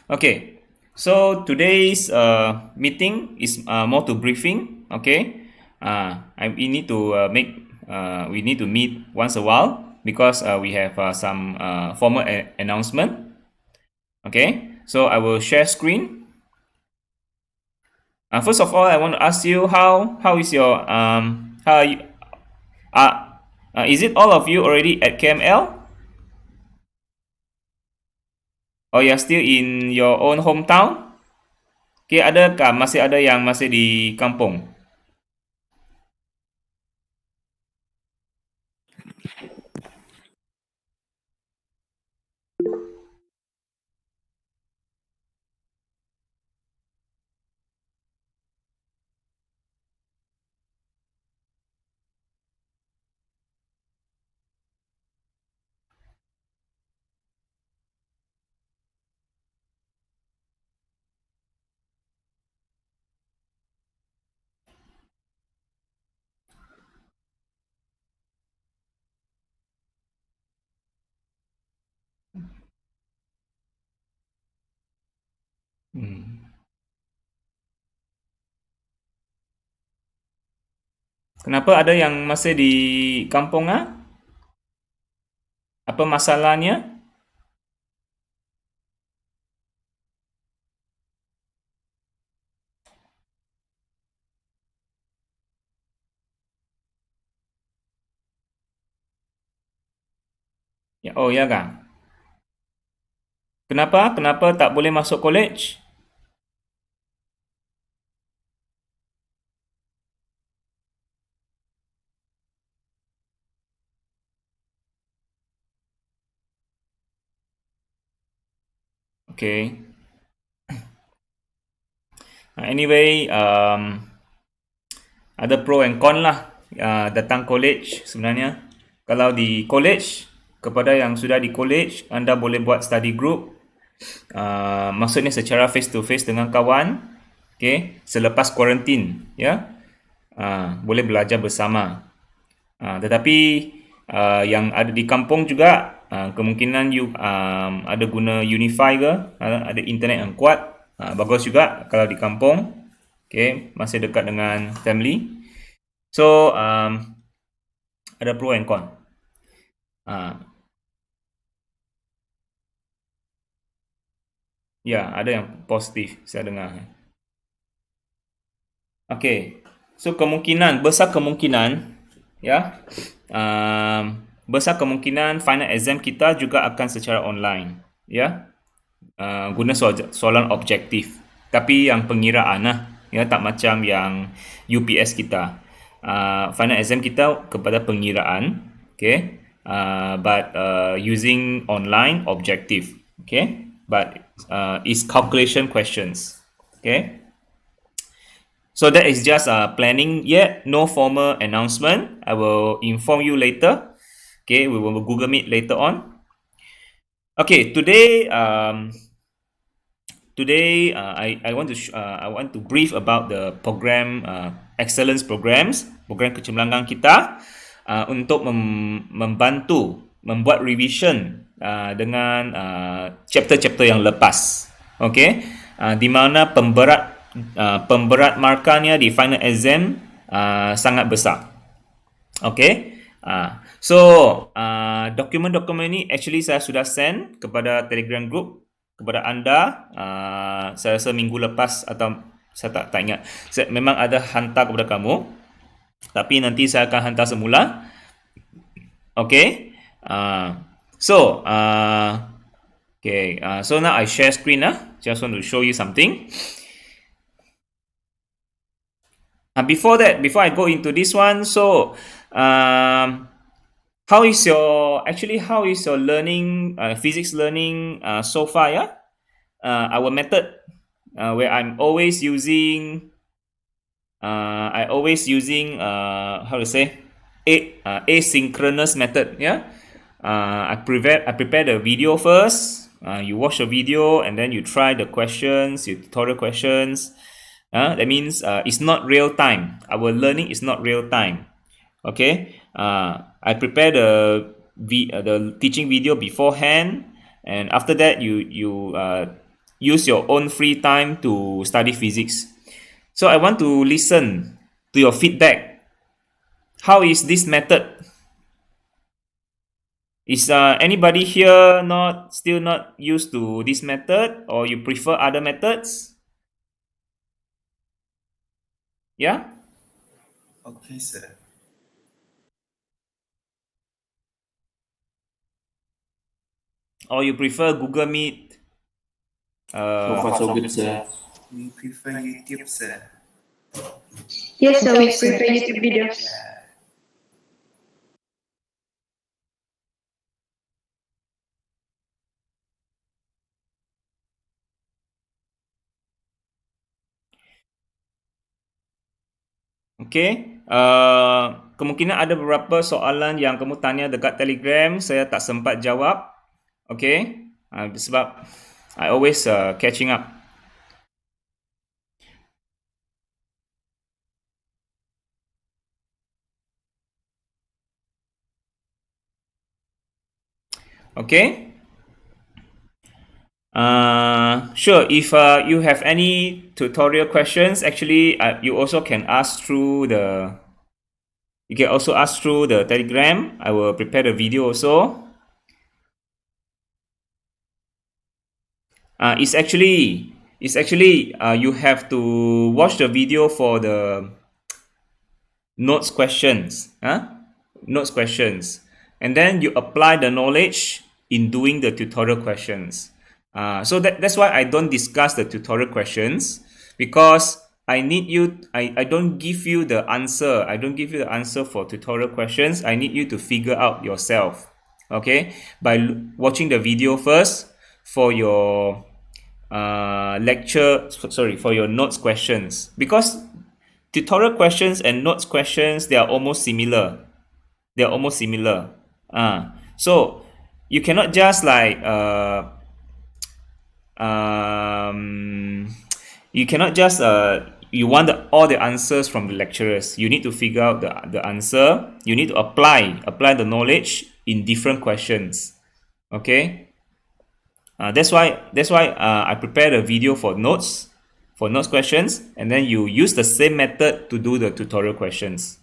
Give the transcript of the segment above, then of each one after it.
Okay, so today's meeting is more to briefing. Okay, we need to we need to meet once a while because we have some formal announcement. Okay, so I will share screen. First of all, I want to ask you how is your how are you, is it all of you already at KML or you're still in your own hometown? Okay, adakah masih ada yang masih di kampung? Hmm. Kenapa ada yang masih di kampung ah? Apa masalahnya? Ya, oh ya kah? Kenapa? Kenapa tak boleh masuk college? Okay. Anyway, ada pro and con lah datang college sebenarnya. Kalau di college, kepada yang sudah di college, anda boleh buat study group. Maksudnya secara face to face dengan kawan. Okay, selepas quarantine, ya, boleh belajar bersama. Tetapi yang ada di kampung juga kemungkinan you ada guna Unify ke, ada internet yang kuat, bagus juga kalau di kampung. Okay, masih dekat dengan family. So ada pro and con. Ya, ada yang positif saya dengar. Okay, so besar kemungkinan, ya, besar kemungkinan final exam kita juga akan secara online, ya, guna soalan objektif. Tapi yang pengiraan lah, ya, tak macam yang UPS kita. Final exam kita kepada pengiraan, okay, but using online objective, okay, but is calculation questions, okay. So that is just planning yet, no formal announcement. I will inform you later. Okay, we will Google Meet later on. Okay, today I want to brief about the program excellence programs, program kecemerlangan kita untuk membantu membuat revision dengan chapter-chapter yang lepas. Okay, di mana pemberat markahnya di final exam sangat besar. Okay. So dokumen-dokumen ini actually saya sudah send kepada Telegram group kepada anda. Saya rasa minggu lepas atau saya tak ingat. Saya memang ada hantar kepada kamu. Tapi nanti saya akan hantar semula. Okay. So now I share screen lah. Just want to show you something. Before I go into this one, so how is your learning, physics learning so far? Yeah, our method where I'm always using, how to say, asynchronous method. Yeah, I prepare the video first. You watch the video and then you try the questions, your tutorial questions. That means it's not real time. Our learning is not real time. Okay, I prepare the teaching video beforehand, and after that you use your own free time to study physics. So I want to listen to your feedback. How is this method? Is anybody here not still not used to this method, or you prefer other methods? Yeah? Okay, sir. Or you prefer Google Meet? So far, so good, sir. We prefer YouTube, sir. Yes, sir, we prefer YouTube videos. Okay. Kemungkinan ada beberapa soalan yang kamu tanya dekat Telegram, saya tak sempat jawab. Okay. Sebab I always catching up. Okay. Sure. If you have any tutorial questions, actually, you also can ask through the. You can also ask through the Telegram. I will prepare the video also. It's actually you have to watch the video for the notes questions, notes questions, and then you apply the knowledge in doing the tutorial questions. So that's why I don't discuss the tutorial questions, because I need you. I don't give you the answer. I don't give you the answer for tutorial questions. I need you to figure out yourself. Okay, by watching the video first for your for your notes questions, because tutorial questions and notes questions, they are almost similar. So you cannot just like you cannot just you want all the answers from the lecturers. You need to figure out the answer. You need to apply the knowledge in different questions. Okay. That's why I prepared a video for notes questions, and then you use the same method to do the tutorial questions.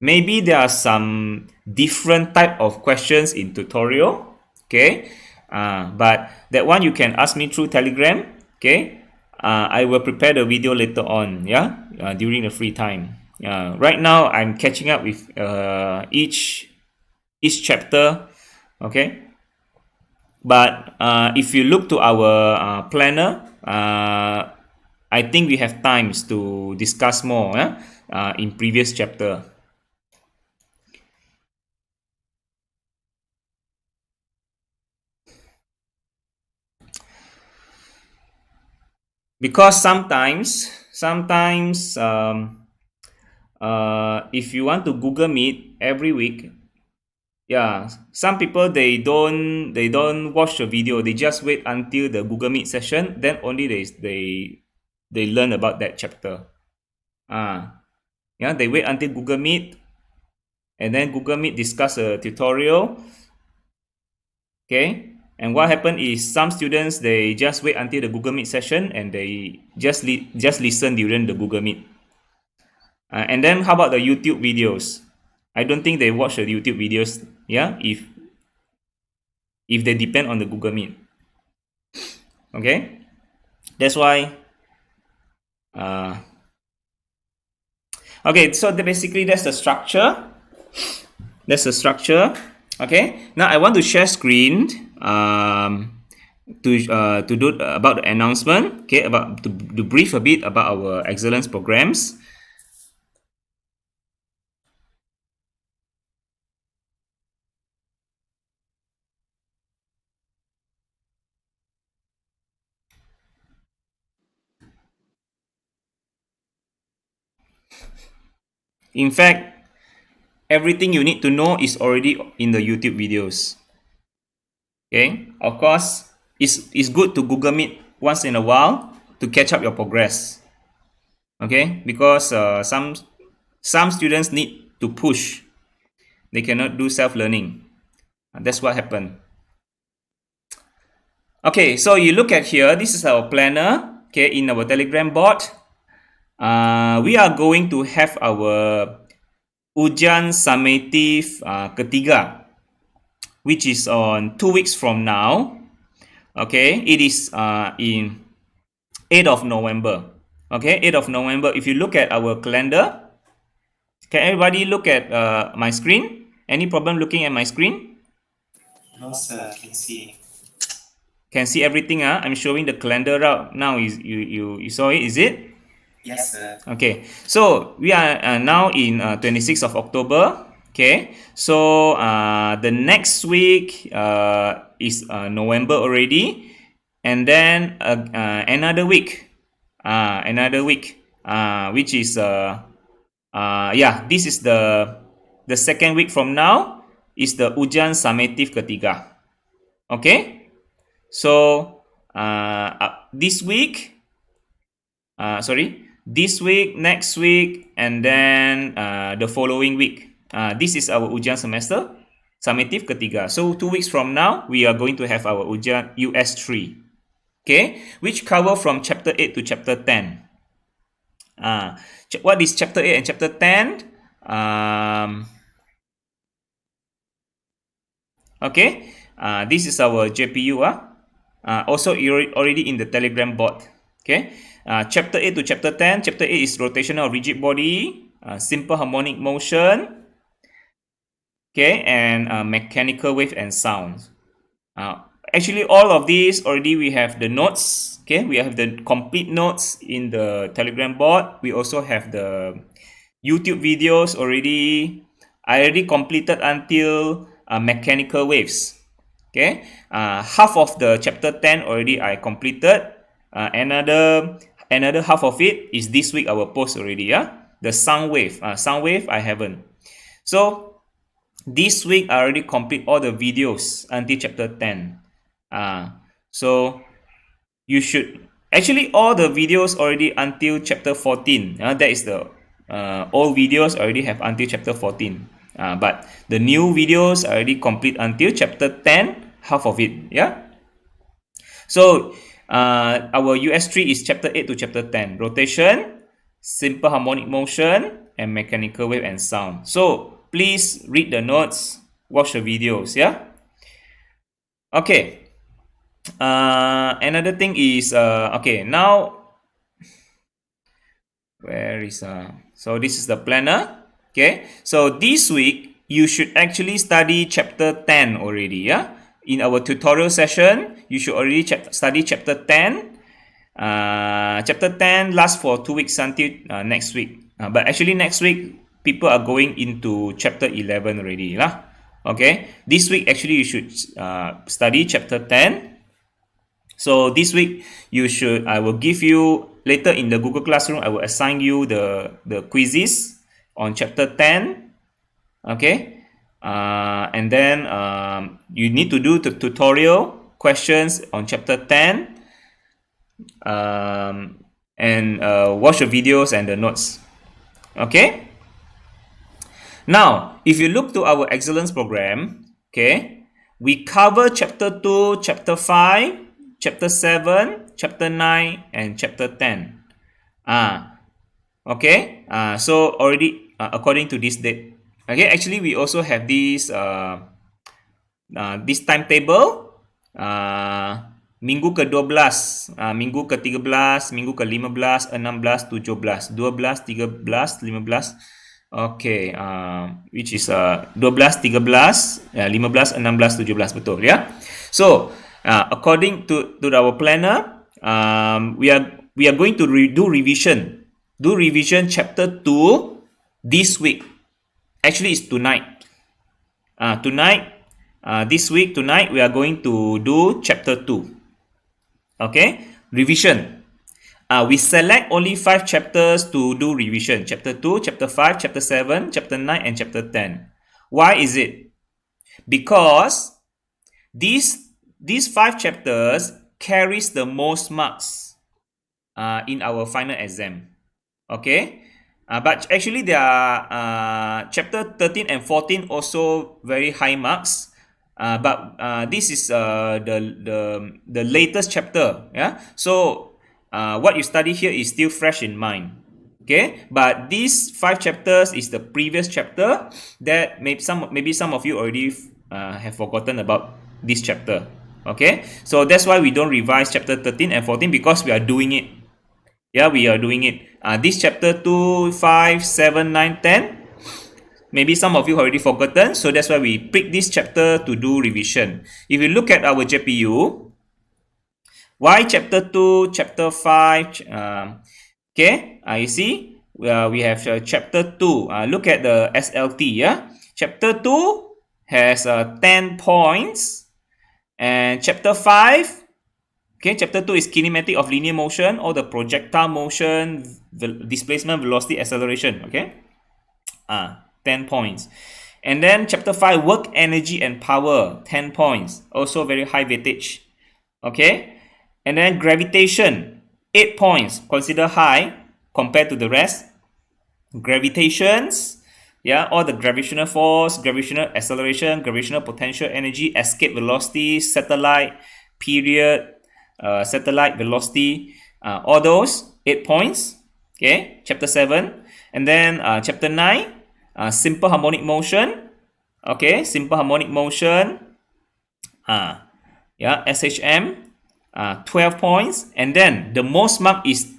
Maybe there are some different type of questions in tutorial, okay, but that one you can ask me through Telegram, okay. I will prepare the video later on, during the free time. Right now I'm catching up with each chapter, okay. But if you look to our planner, I think we have times to discuss more in previous chapter. Because sometimes if you want to Google Meet every week, some people they don't watch the video. They just wait until the Google Meet session, then only they learn about that chapter. They wait until Google Meet, and then Google Meet discuss a tutorial. Okay, and what happened is some students, they just wait until the Google Meet session and they just listen during the Google Meet. And then how about the YouTube videos? I don't think they watch the YouTube videos. If they depend on the Google Meet. Okay, that's why. Okay, so basically that's the structure. Okay, now I want to share screen to do about the announcement. Okay, about to brief a bit about our excellence programs. In fact, everything you need to know is already in the YouTube videos. Okay, of course, it's good to Google Meet once in a while to catch up your progress. Okay, because some students need to push. They cannot do self-learning. That's what happened. Okay, so you look at here. This is our planner. Okay, in our Telegram bot, we are going to have our ujian summative ketiga, which is on 2 weeks from now. Okay, it is in 8th of November. Okay, 8th of November. If you look at our calendar, can everybody look at my screen? Any problem looking at my screen? No, sir, can see. Can see everything. I'm showing the calendar out now. You saw it? Is it? Yes, sir. Okay. So we are now in 26th of October. Okay. So the next week is November already, and then another week. Which is this is the second week from now is the ujian summative ketiga. Okay, so this week, this week, next week, and then the following week. This is our ujian semester summative ketiga. So 2 weeks from now, we are going to have our ujian US3. Okay, which cover from chapter 8 to chapter 10. What is chapter 8 and chapter 10? Okay, this is our JPU. Also already in the Telegram bot. Okay, chapter 8 to chapter 10. Chapter 8 is rotational rigid body, simple harmonic motion. Okay, and mechanical wave and sound. Actually, all of these already we have the notes. Okay, we have the complete notes in the Telegram bot. We also have the YouTube videos already. I already completed until mechanical waves. Okay, half of the chapter 10 already I completed. Another half of it is this week I will post already. The sound wave. Sound wave I haven't. So this week I already complete all the videos until chapter 10. So you should actually all the videos already until chapter 14. That is the all videos already have until chapter 14. But the new videos already complete until chapter 10, half of it. Yeah. So our US3 is chapter 8 to chapter 10. Rotation, simple harmonic motion, and mechanical wave and sound. So please read the notes, watch the videos. Yeah. Okay. Another thing is okay, now where is so this is the planner. Okay, so this week you should actually study chapter 10 already. In our tutorial session you should already study chapter 10. Chapter 10 lasts for 2 weeks until next week, but actually next week people are going into chapter 11 already lah. Okay, this week actually you should study chapter 10. So this week I will give you later in the Google Classroom, I will assign you the quizzes on chapter 10. Okay, and then you need to do the tutorial questions on chapter 10, and watch the videos and the notes. Okay, now if you look to our excellence program, okay, we cover chapter 2, chapter 5, chapter 7, chapter 9, and chapter 10. Okay. So already according to this date. Okay. Actually, we also have this timetable. Minggu ke-12, minggu ke-13, minggu ke-15, 16, 17, 12, 13, 15. Okay, which is 12, 13, 15, 16, 17, betul ya. So according to our planner, we are going to do revision chapter 2 this week. Actually, it's tonight. This week tonight we are going to do chapter 2. Okay, revision. We select only 5 chapters to do revision. Chapter 2, chapter 5, chapter 7, chapter 9, and chapter 10. Why is it? Because these 5 chapters carries the most marks in our final exam. Okay, but actually there are chapter 13 and 14 also very high marks. but this is the latest chapter. Yeah. So what you study here is still fresh in mind. Okay, but these 5 chapters is the previous chapter that maybe some of you already have forgotten about this chapter. Okay, so that's why we don't revise chapter 13 and 14, because we are doing it. Yeah, we are doing it. This chapter 2, 5, 7, 9, 10. Maybe some of you already forgotten, so that's why we pick this chapter to do revision. If you look at our JPU, why chapter 2, chapter 5? Okay, you see, we have chapter 2. Look at the SLT. Yeah, chapter 2 has 10 points, and chapter 5. Okay, chapter 2 is kinematic of linear motion, or the projectile motion, displacement, velocity, acceleration. Okay, 10 points. And then chapter 5, work, energy, and power, 10 points. Also very high weightage. Okay, and then gravitation, 8 points. Consider high compared to the rest. Gravitations, yeah, all the gravitational force, gravitational acceleration, gravitational potential energy, escape velocity, satellite period, satellite velocity, all those 8 points. Okay, chapter 7. And then chapter 9, simple harmonic motion. Okay, simple harmonic motion, yeah, SHM, 12 points. And then the most marked is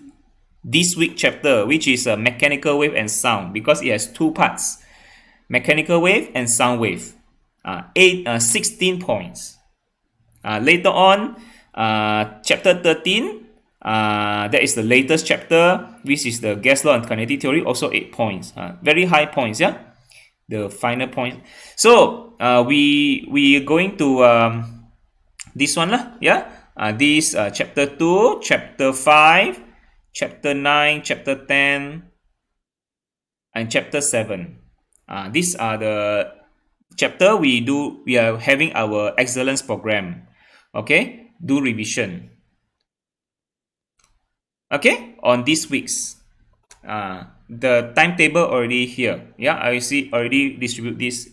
this week chapter, which is mechanical wave and sound, because it has 2 parts, mechanical wave and sound wave. 16 points. Later on, chapter 13, that is the latest chapter, which is the gas law and kinetic theory, also 8 points. Very high points, yeah, the final point. So we are going to this one lah, yeah. This chapter 2, chapter 5, chapter 9, chapter 10, and chapter 7. These are the chapter we are having our excellence program. Okay, do revision. Okay, on this week's the timetable already here. Yeah, I see already distribute this.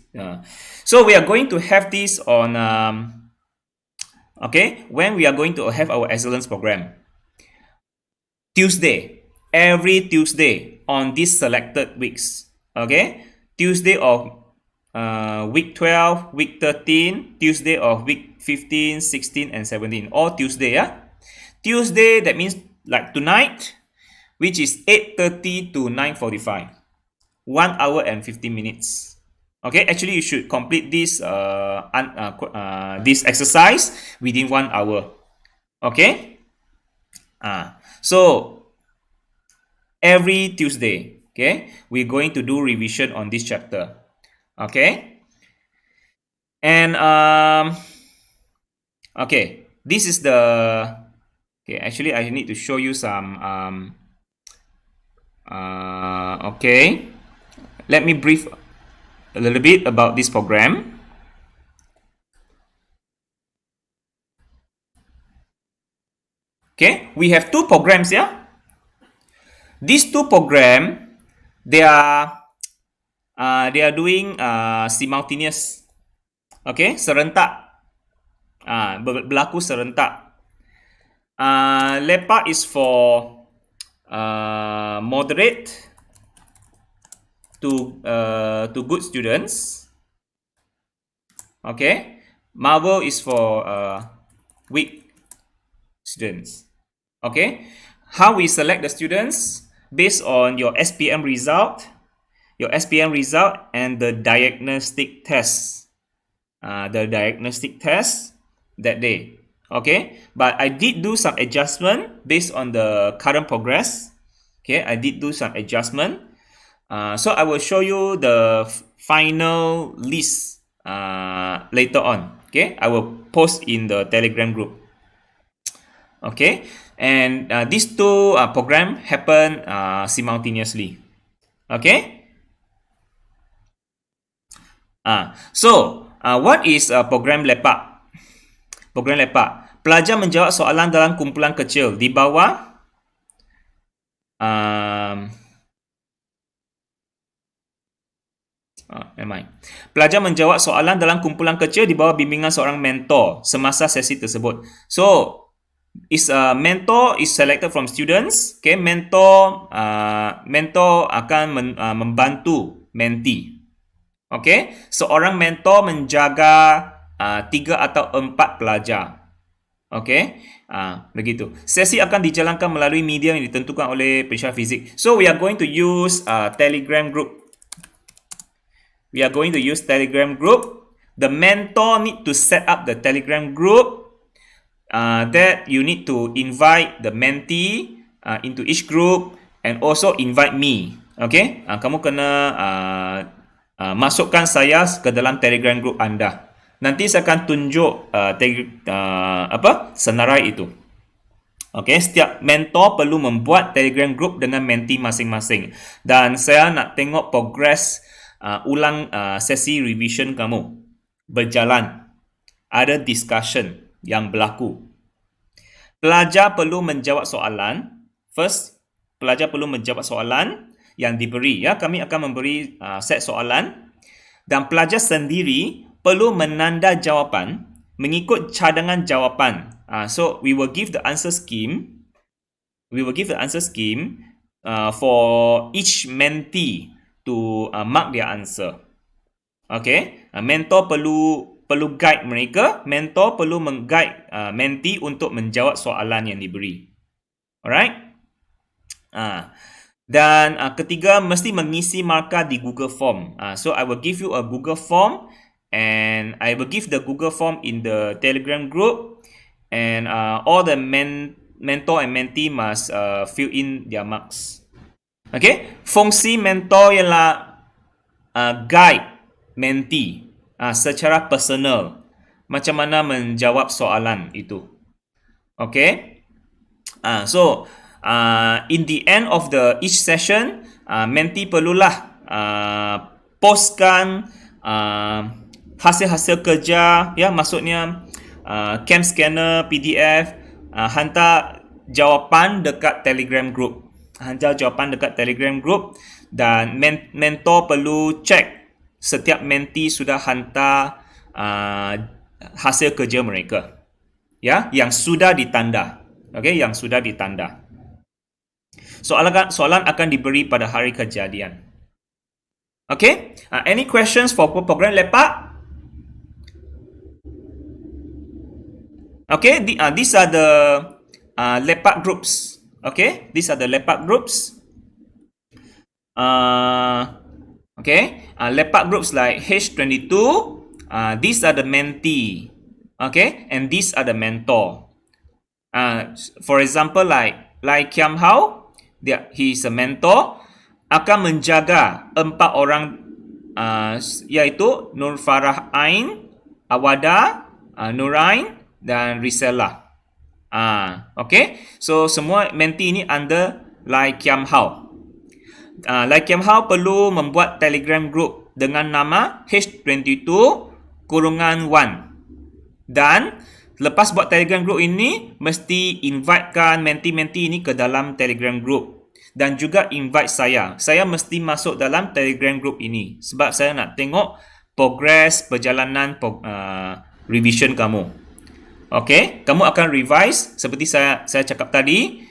So we are going to have this on okay, when we are going to have our excellence program. Tuesday, every Tuesday on these selected weeks. Okay, Tuesday of week 12, week 13, Tuesday of week 15, 16, and 17. All Tuesday, yeah. Tuesday, that means like tonight, which is 8:30 to 9:45. 1 hour and 15 minutes. Okay, actually you should complete this this exercise within 1 hour. Okay. So every Tuesday, okay, we're going to do revision on this chapter. Okay. And okay, this is the okay, actually I need to show you some okay, let me brief a little bit about this program. Okay, we have 2 programs, yeah. These 2 programs, they are doing simultaneous. Okay, serentak. Berlaku serentak. LEPA is for moderate to good students. Okay, Marvel is for weak students. Okay, how we select the students? Based on your SPM result, and the diagnostic test. The diagnostic test that day. Okay, but I did do some adjustment based on the current progress. Okay, I did do some adjustment. So I will show you the final list later on. Okay, I will post in the Telegram group. Okay, and these 2 programs happen simultaneously. Okay. So what is program LEPA? Program LEPA, pelajar menjawab soalan dalam kumpulan kecil di bawah Pelajar menjawab soalan dalam kumpulan kecil di bawah bimbingan seorang mentor semasa sesi tersebut. So, mentor is selected from students. Okay, mentor akan membantu mentee. Okay, seorang mentor menjaga 3 atau 4 pelajar. Okay, begitu. Sesi akan dijalankan melalui media yang ditentukan oleh pensyarah fizik. So, we are going to use Telegram group. We are going to use Telegram group. The mentor need to set up the Telegram group. That you need to invite the mentee into each group and also invite me. Okay, kamu kena masukkan saya ke dalam Telegram group anda. Nanti saya akan tunjuk senarai itu. Okay, setiap mentor perlu membuat Telegram group dengan mentee masing-masing. Dan saya nak tengok progress ulang sesi revision kamu berjalan. Ada discussion yang berlaku. Pelajar perlu menjawab soalan. First, pelajar perlu menjawab soalan yang diberi. Ya, kami akan memberi set soalan. Dan pelajar sendiri perlu menanda jawapan mengikut cadangan jawapan. So, we will give the answer scheme. We will give the answer scheme for each mentee to mark their answer. Okay, mentor perlu guide mereka. Mentor perlu meng-guide mentee untuk menjawab soalan yang diberi. Alright. Dan ketiga, mesti mengisi markah di Google Form. So, I will give you a Google Form and I will give the Google Form in the Telegram group and all the mentor and mentee must fill in their marks. Okay, fungsi mentor ialah guide mentee secara personal macam mana menjawab soalan itu. Okay, so in the end of each session, mentee perlulah postkan hasil-hasil kerja, ya, maksudnya cam scanner, PDF, hantar jawapan dekat Telegram group. Hantar jawapan dekat Telegram group dan mentor perlu cek setiap mentee sudah hantar hasil kerja mereka. Ya, yang sudah ditanda. Okey, yang sudah ditanda. Soalan akan diberi pada hari kejadian. Okay, any questions for program lepak? Okay, these are the lepak groups. Okay, these are the lepak groups. Lepak groups like H22. These are the mentee. Okay, and these are the mentor. For example, like Kiam Hao, he is a mentor. Akan menjaga 4 orang, iaitu Nur Farah Ain, Awada, Nurain dan Risela. Okay, so semua mentee ini under Lai Kiam Hao. Lai Kiam Hao perlu membuat Telegram group dengan nama H22-1. Dan lepas buat Telegram group ini, mesti invitekan mentee-mentee ini ke dalam Telegram group. Dan juga invite saya. Saya mesti masuk dalam Telegram group ini. Sebab saya nak tengok progress perjalanan revision kamu. Okay, kamu akan revise seperti saya cakap tadi.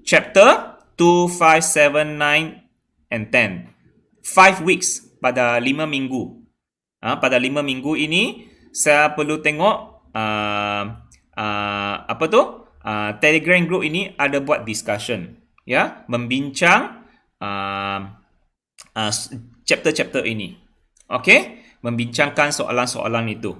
Chapter 2, 5, 7, 9 and 10. 5 weeks pada 5 minggu. Pada 5 minggu ini, saya perlu tengok Telegram group ini ada buat discussion, ya, membincang chapter-chapter ini. Okey, membincangkan soalan-soalan itu.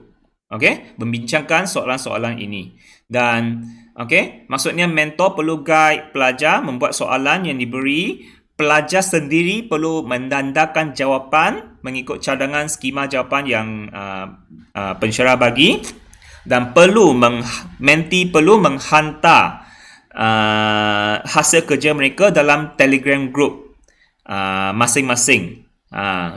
Okey, membincangkan soalan-soalan ini. Dan okey, maksudnya mentor perlu guide pelajar membuat soalan yang diberi. Pelajar sendiri perlu mendandakan jawapan mengikut cadangan skema jawapan yang pensyarah bagi. Dan mentee perlu menghantar hasil kerja mereka dalam Telegram group masing-masing.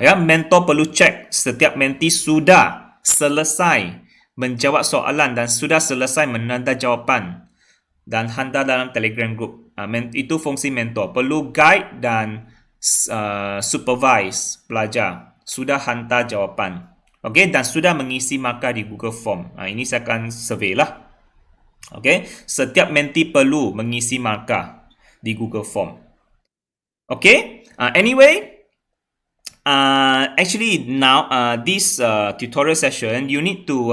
Ya, mentor perlu cek setiap mentee sudah selesai menjawab soalan dan sudah selesai menanda jawapan dan hantar dalam Telegram group. Itu fungsi mentor. Perlu guide dan supervise pelajar, sudah hantar jawapan, okey, dan sudah mengisi markah di Google Form. Ini saya akan survey lah. Okey, setiap menti perlu mengisi markah di Google Form. Okey, anyway, actually now this tutorial session you need to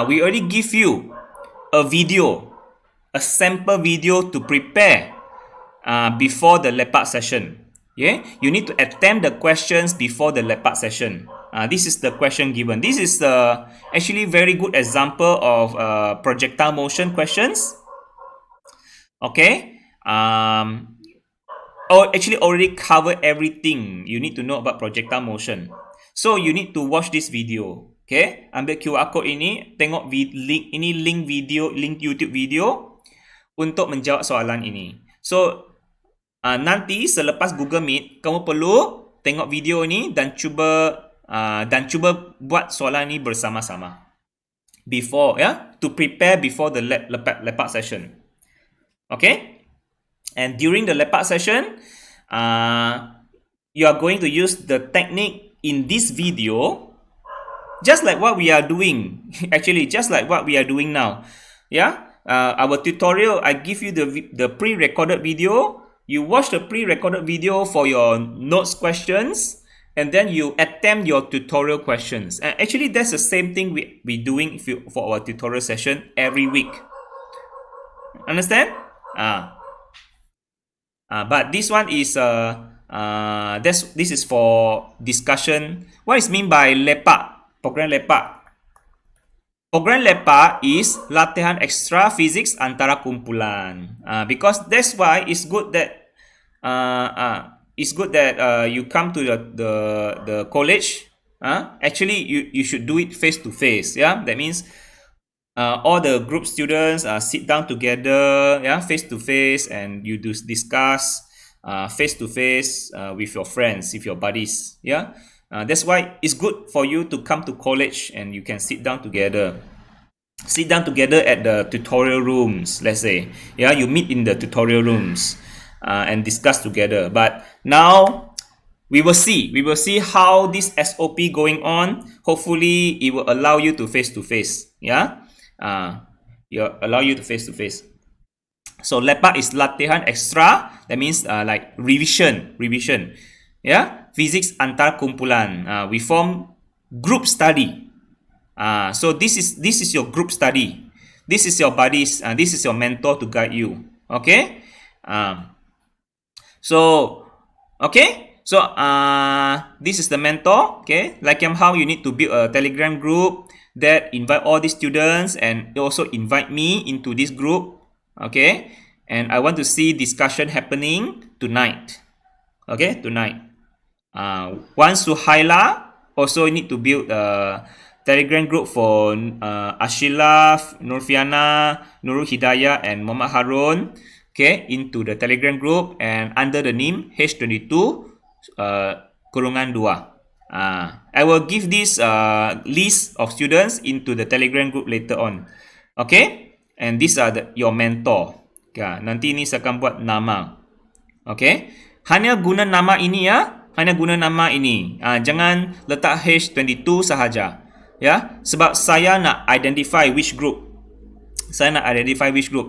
we already give you a video, a sample video to prepare before the lepak session. Yeah, you need to attempt the questions before the lepak session. This is the question given. This is actually very good example of projectile motion questions. Okay. Actually already cover everything you need to know about projectile motion. So you need to watch this video. Okay, ambil QR code ini, tengok link ini, link YouTube video untuk menjawab soalan ini. So nanti selepas Google Meet, kamu perlu tengok video ini dan cuba buat soalan ini bersama-sama. Before, to prepare before the lepak session. Okay? And during the lepak session, you are going to use the technique in this video, just like what we are doing. Actually, just like what we are doing now. Yeah? Our tutorial, I give you the pre-recorded video. You watch the pre-recorded video for your notes questions, and then you attempt your tutorial questions. And actually, that's the same thing we doing for our tutorial session every week. Understand? But this one is this is for discussion. What is mean by lepak? Program lepak. Program lepak is latihan extra physics antara kumpulan. Because that's why it's good that you come to the college. Actually, you should do it face to face. Yeah, that means all the group students sit down together, face to face, and you discuss face to face with your friends, with your buddies. Yeah. That's why it's good for you to come to college and you can sit down together. Sit down together at the tutorial rooms, let's say. Yeah, you meet in the tutorial rooms and discuss together. But now we will see how this SOP going on. Hopefully, it will allow you to face to face. Yeah, allow you to face to face. So lepak is latihan extra. That means like revision. Yeah. Physics antar kumpulan. We form group study. So this is your group study. This is your buddies. This is your mentor to guide you. Okay. So this is the mentor. Okay. Like how you need to build a Telegram group that invite all these students and also invite me into this group. Okay. And I want to see discussion happening tonight. Okay, tonight. Once Suhaila also need to build a Telegram group for Ashila, Nurfiana, Nurul Hidayah, and Muhammad Harun. Okay, into the Telegram group and under the name H22 kurungan 2. I will give this list of students into the Telegram group later on. Okay, and these are your mentor. Okay, nanti ini saya akan buat nama. Okay, hanya guna nama ini ya. Hanya guna nama ini. Jangan letak H22 sahaja. Ya, sebab saya nak identify which group.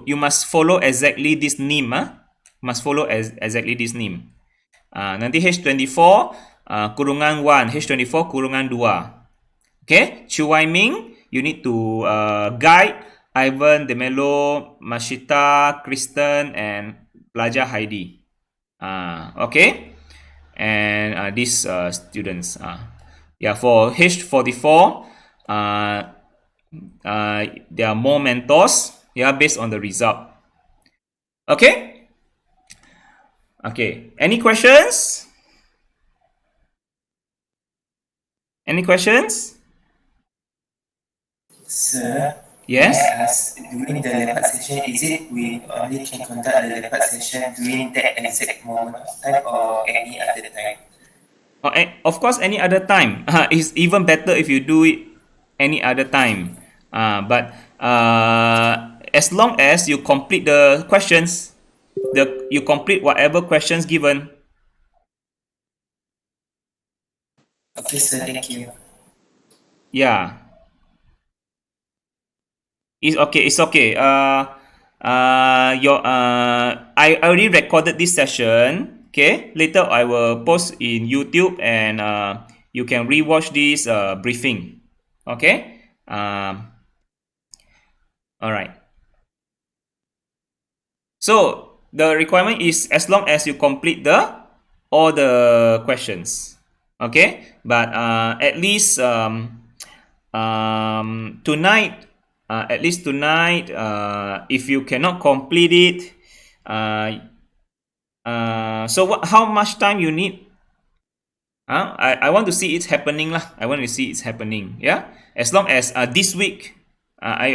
You must follow exactly this name. Must follow exactly this name. Nanti H24 kurungan 1, H24 kurungan 2. Okay, Chu Wai Ming, you need to guide Ivan, Demelo, Mashita, Kristen, and pelajar Heidi. Okay. And these students, for H44, there are more mentors, based on the result. Okay. Any questions? Sir, Yes. During the lepak session, is it we only can conduct the lepak session during that exact moment of time or any other time? Of course, any other time. It's even better if you do it any other time. But as long as you complete the questions, you complete whatever questions given. Okay, sir. Thank you. Yeah. It's okay. It's okay. I already recorded this session. Okay. Later I will post in YouTube and you can rewatch this briefing. Okay. All right. So the requirement is as long as you complete all the questions. Okay. But at least tonight, if you cannot complete it, so how much time you need? I want to see it happening lah. I want to see it's happening. Yeah, as long as this week, I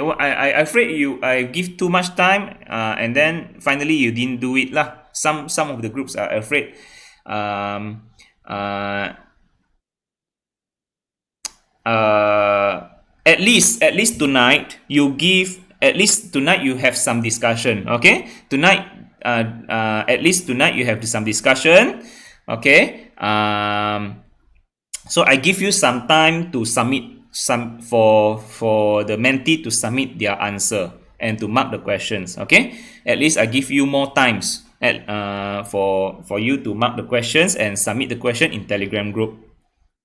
afraid I give too much time, and then finally you didn't do it lah. Some of the groups are afraid. Um, uh, at least tonight you have some discussion. Okay, tonight at least tonight you have some discussion. Okay. So I give you some time to submit for the mentee to submit their answer and to mark the questions. Okay, at least I give you more times for you to mark the questions and submit the question in Telegram group.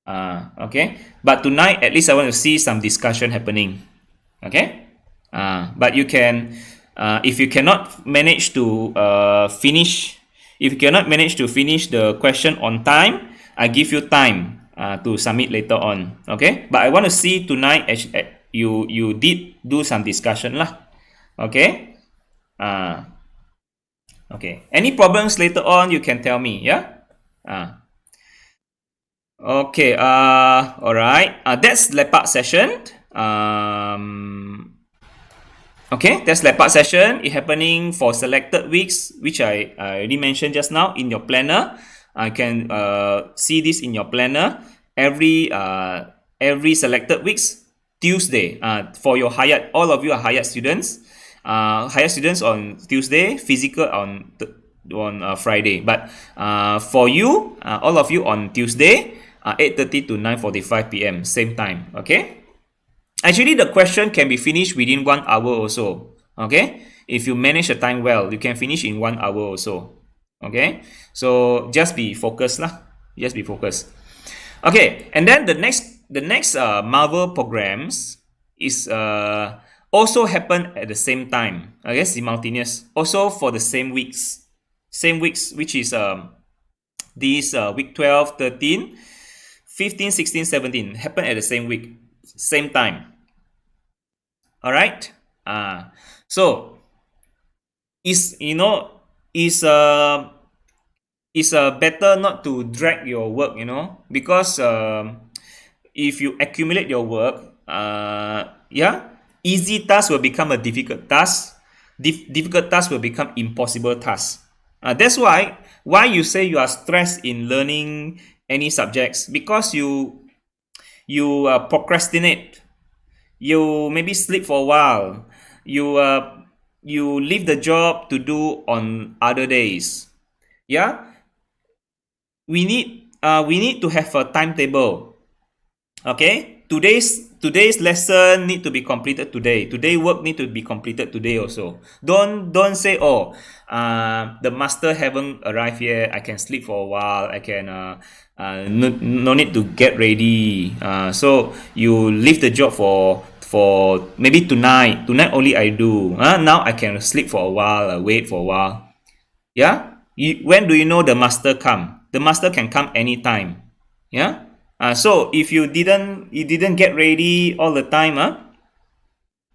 Okay, but tonight at least I want to see some discussion happening. Okay, but you can if you cannot manage to finish the question on time, I give you time to submit later on. Okay, but I want to see tonight you did do some discussion lah. Okay. Okay, any problems later on you can tell me. Yeah. Okay, alright. That's lepak session. Okay, that's lepak session. It's happening for selected weeks, which I already mentioned just now in your planner. I can see this in your planner every selected weeks Tuesday. For your Hayat, all of you are Hayat students. Hayat students on Tuesday, physical on Friday. But for you, all of you on Tuesday. 8:30 to 9:45 p.m. same time. Okay. Actually, the question can be finished within 1 hour also. Okay. If you manage the time well, you can finish in 1 hour also. Okay. So just be focused lah. Just be focused. Okay. And then the next Marvel programs is also happen at the same time. I guess simultaneous. Also for the same weeks. Which is these week 12, 13. 15, 16, 17 happen at the same week, same time. All right. So is better not to drag your work, because if you accumulate your work, easy task will become a difficult task. Difficult task will become impossible task. That's why you say you are stressed in learning any subjects, because you procrastinate, you maybe sleep for a while, you leave the job to do on other days. Yeah, we need to have a timetable. Okay, today's lesson need to be completed today. Today work need to be completed today also. Don't say, the master haven't arrived yet, I can sleep for a while, I can no need to get ready. So you leave the job for maybe tonight only I do. Now I can sleep for a while, wait for a while. Yeah, when do you know the master come? The master can come anytime. Yeah. So if you didn't get ready all the time,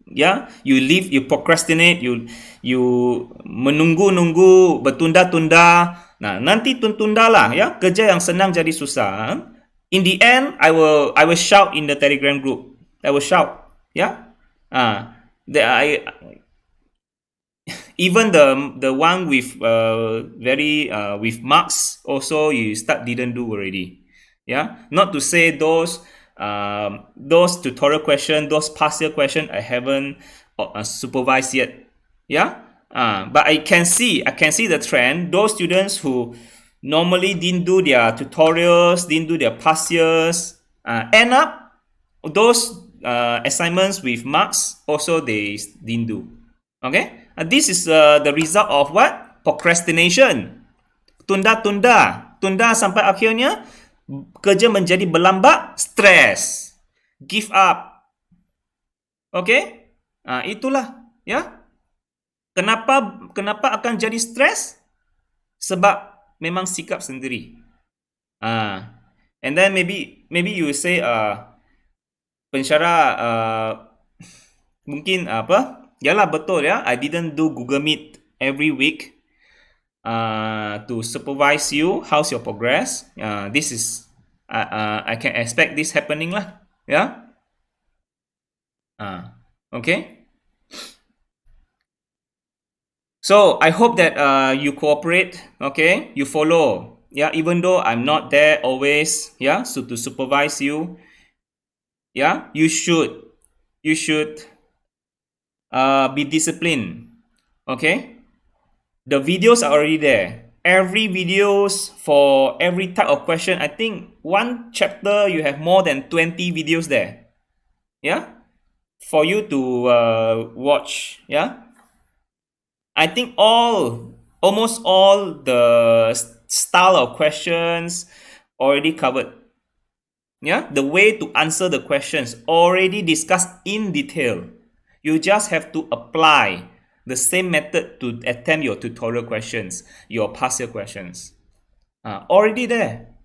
you procrastinate, you menunggu, bertunda-tunda. Nah, nanti tunda lah, ya. Kerja yang senang jadi susah. In the end, I will shout in the Telegram group. I will shout, yeah. Even the one with with marks also you didn't do already. Yeah, not to say those tutorial question, those past year question I haven't supervised yet. Yeah, But I can see the trend. Those students who normally didn't do their tutorials, didn't do their past years, end up those assignments with marks also they didn't do. Okay, this is the result of what? Procrastination. Tunda sampai akhirnya kerja menjadi berlambat, stres, give up. Okay, itulah ya. Kenapa akan jadi stres? Sebab memang sikap sendiri. And then maybe you say pensyarah mungkin apa? Yalah betul ya. I didn't do Google Meet every week to supervise you. How's your progress? This is I can expect this happening lah. Ya. Okay. So I hope that you cooperate, okay? You follow, yeah. Even though I'm not there always, yeah. So to supervise you, yeah. You should be disciplined, okay? The videos are already there. Every videos for every type of question. I think one chapter you have more than 20 videos there, yeah, for you to watch, yeah. I think almost all the style of questions already covered. Yeah, the way to answer the questions already discussed in detail. You just have to apply the same method to attempt your tutorial questions, your past year questions. Already there.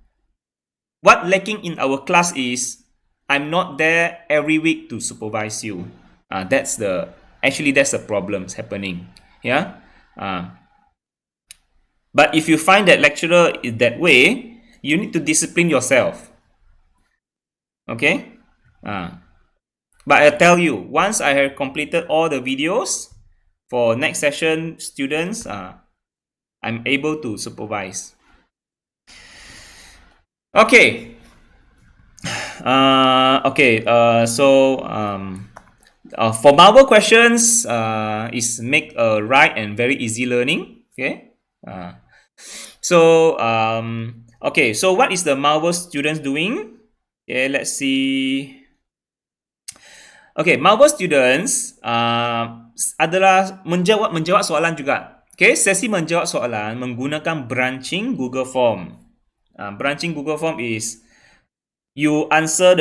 What lacking in our class is I'm not there every week to supervise you. That's the problem happening. Yeah. But if you find that lecturer is that way, you need to discipline yourself. Okay. But I tell you, once I have completed all the videos for next session students, I'm able to supervise. Okay. For Marvel questions, is make a right and very easy learning. Okay. So what is the Marvel students doing? Okay, let's see. Okay, Marvel students adalah menjawab soalan juga. Okay, sesi menjawab soalan menggunakan branching Google Form. Branching Google Form is you answer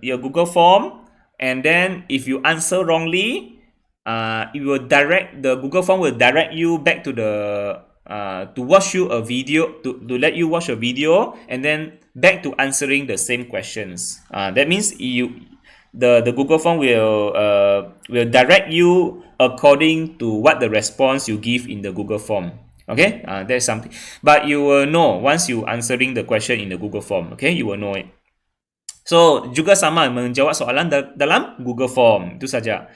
your Google Form. And then if you answer wrongly, the Google Form will direct you back to to watch you a video, to let you watch a video, and then back to answering the same questions. That means the Google Form will direct you according to what the response you give in the Google Form. Okay, that's something. But you will know once you answering the question in the Google Form. Okay, you will know it. So, juga sama menjawab soalan dalam Google Form. Itu saja.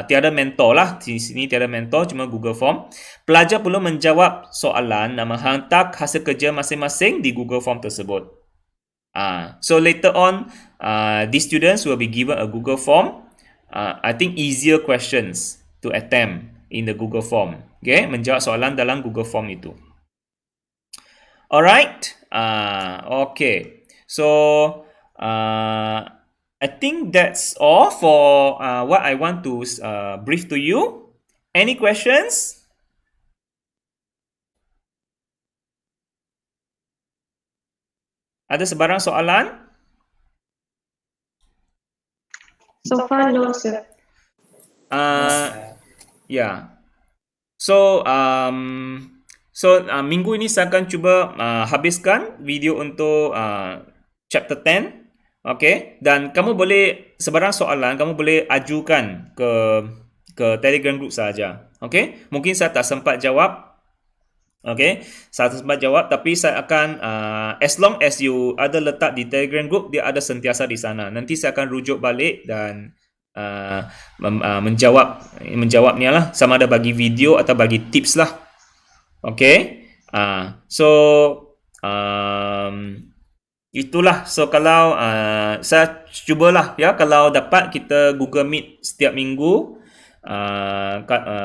Tiada mentor lah. Di sini tiada mentor, cuma Google Form. Pelajar perlu menjawab soalan dan menghantar hasil kerja masing-masing di Google Form tersebut. So, later on, these students will be given a Google Form. I think easier questions to attempt in the Google Form. Okay? Menjawab soalan dalam Google Form itu. Alright. Okay. So, I think that's all for what I want to brief to you. Any questions? Ada sebarang soalan? So far, no, sir. Yeah. So, minggu ini saya akan cuba habiskan video untuk chapter 10. Okay, dan kamu boleh sebarang soalan kamu boleh ajukan ke Telegram group saja. Okay, mungkin saya tak sempat jawab. Okay, saya tak sempat jawab, tapi saya akan as long as you ada letak di Telegram group, dia ada sentiasa di sana. Nanti saya akan rujuk balik dan menjawabnya lah, sama ada bagi video atau bagi tips lah. Okay, itulah. So kalau saya cubalah ya, kalau dapat kita Google Meet setiap minggu,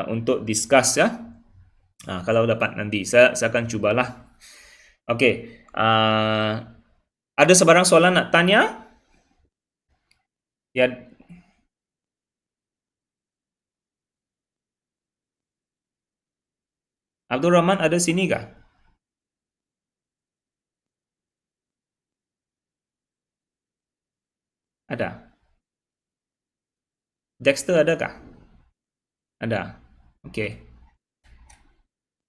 untuk discuss ya. Kalau dapat nanti saya akan cubalah. Okey. Ada sebarang soalan nak tanya? Ya. Abdul Rahman ada sini kah? Ada. Dexter ada kah? Ada. Okey.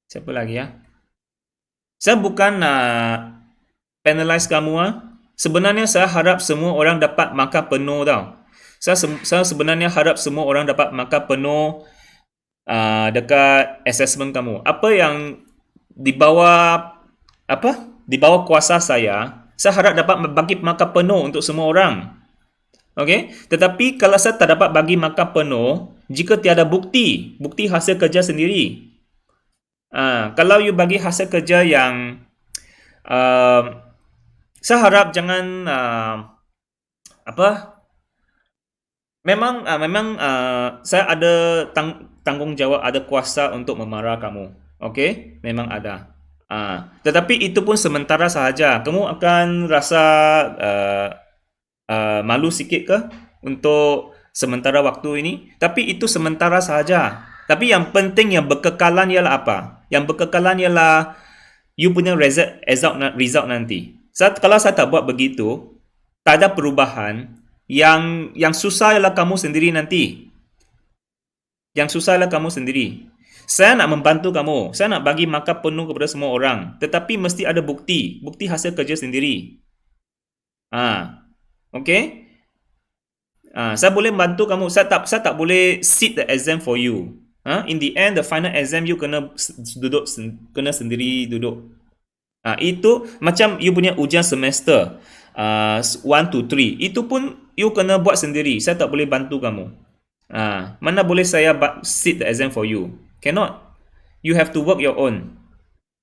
Siapa lagi ya? Saya bukan nak penalize kamu. Sebenarnya saya harap semua orang dapat markah penuh tau. Saya sebenarnya harap semua orang dapat markah penuh dekat assessment kamu. Apa yang di bawah kuasa saya harap dapat bagi markah penuh untuk semua orang. Okey, tetapi kalau saya tak dapat bagi markah penuh jika tiada bukti hasil kerja sendiri. Kalau you bagi hasil kerja yang saya harap jangan memang saya ada tanggungjawab, ada kuasa untuk memarah kamu. Okey, memang ada. Tetapi itu pun sementara sahaja. Kamu akan rasa malu sikit ke untuk sementara waktu ini? Tapi itu sementara sahaja. Tapi yang penting, yang berkekalan ialah apa? Yang berkekalan ialah you punya result nanti. Kalau saya tak buat begitu, tak ada perubahan. Yang susah ialah kamu sendiri nanti. Yang susah ialah kamu sendiri. Saya nak membantu kamu. Saya nak bagi markah penuh kepada semua orang. Tetapi mesti ada bukti hasil kerja sendiri. Okay? Saya boleh bantu kamu. Saya tak boleh sit the exam for you. In the end, the final exam you kena sendiri duduk. Itu macam you punya ujian semester 1 to 3. Itu pun you kena buat sendiri. Saya tak boleh bantu kamu. Mana boleh saya sit the exam for you? Cannot. You have to work your own.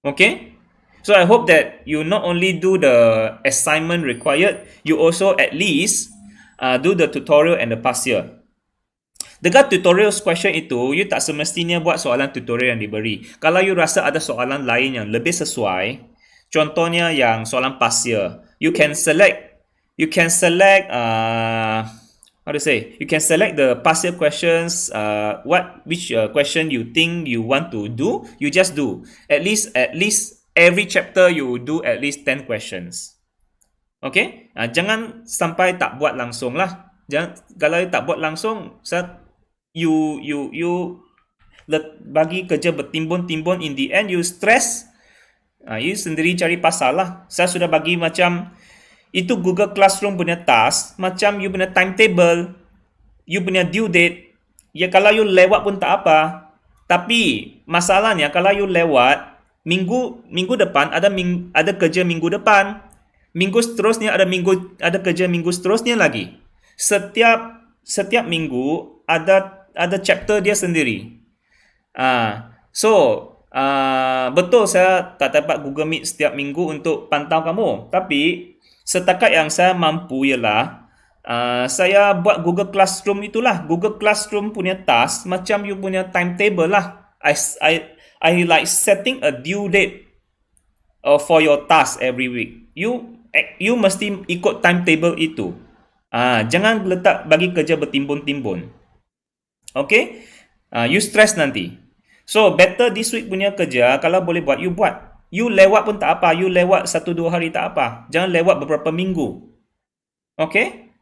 Okay? So I hope that you not only do the assignment required, you also at least do the tutorial and the past year. Dekat tutorial question itu, you tak semestinya buat soalan tutorial yang diberi. Kalau you rasa ada soalan lain yang lebih sesuai, contohnya yang soalan past year, you can select you can select the past year questions, which question you think you want to do, you just do. At least every chapter you do at least 10 questions. Okay? Jangan sampai tak buat langsung lah. Kalau tak buat langsung, you bagi kerja bertimbun-timbun, in the end you stress. You sendiri cari pasal lah. Saya sudah bagi macam itu Google Classroom punya task, macam you punya timetable, you punya due date. Ya, kalau you lewat pun tak apa. Tapi masalahnya kalau you lewat, minggu depan ada kerja minggu depan. Minggu seterusnya ada kerja minggu seterusnya lagi. Setiap minggu ada chapter dia sendiri. Betul saya tak dapat Google Meet setiap minggu untuk pantau kamu. Tapi setakat yang saya mampu ialah saya buat Google Classroom itulah. Google Classroom punya task macam you punya timetable lah. I like setting a due date for your task every week. You mesti ikut timetable itu. Jangan letak bagi kerja bertimbun-timbun. Okay? You stress nanti. So, better this week punya kerja, kalau boleh buat, you buat. You lewat pun tak apa. You lewat 1-2 hari tak apa. Jangan lewat beberapa minggu. Okay?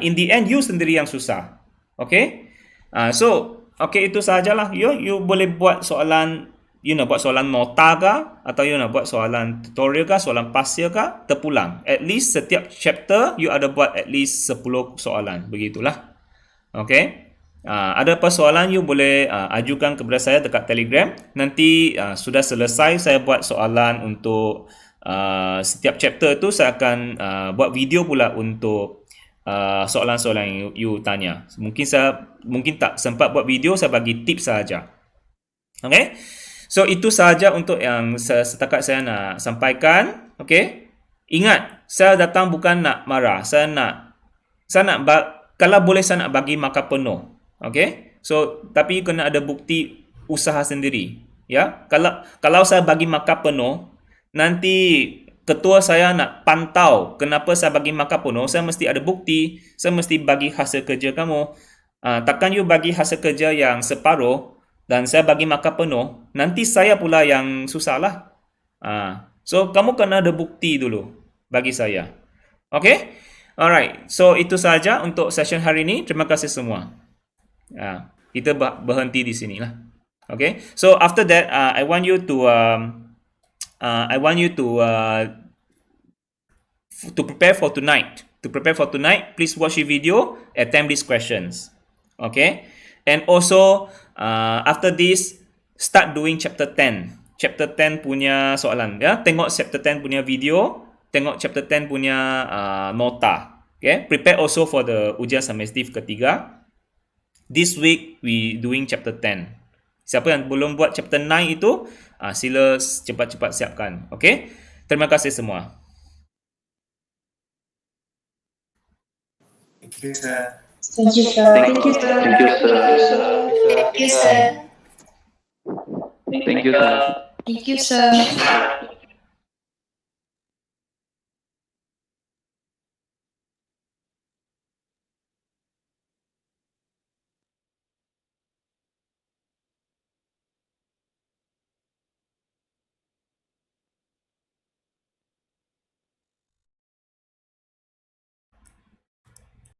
In the end, you sendiri yang susah. Okay? Okay, itu sahajalah. You boleh buat soalan, you nak buat soalan nota kah? Atau you nak buat soalan tutorial kah? Soalan past year kah? Terpulang. At least setiap chapter, you ada buat at least 10 soalan. Begitulah. Okay? Ada persoalan you boleh ajukan kepada saya dekat Telegram. Nanti sudah selesai saya buat soalan untuk setiap chapter tu, saya akan buat video pula untuk soalan-soalan yang you tanya. Mungkin tak sempat buat video, saya bagi tips sahaja. Okay? So itu sahaja untuk yang setakat saya nak sampaikan. Okay? Ingat, saya datang bukan nak marah. Kalau boleh saya nak bagi markah penuh. Okay? So, tapi kena ada bukti usaha sendiri. Ya, kalau saya bagi markah penuh, nanti ketua saya nak pantau kenapa saya bagi markah penuh, saya mesti ada bukti, saya mesti bagi hasil kerja kamu. Takkan you bagi hasil kerja yang separuh dan saya bagi markah penuh, nanti saya pula yang susah lah. So, kamu kena ada bukti dulu bagi saya. Okay? Alright, so itu saja untuk session hari ini. Terima kasih semua. Kita berhenti di sini lah. Okay, so after that, I want you to prepare for tonight. To prepare for tonight, please watch the video, attempt these questions. Okay, and also after this, start doing chapter 10. Chapter 10 punya soalan, ya. Tengok chapter 10 punya video, tengok chapter 10 punya nota. Okay, prepare also for the ujian semester ketiga. This week we doing chapter 10. Siapa yang belum buat chapter 9 itu, sila cepat-cepat siapkan. Okay? Terima kasih semua. Thank you, sir. Thank you, sir. Thank you, sir. Thank you, sir. Thank you, sir. Thank you, sir.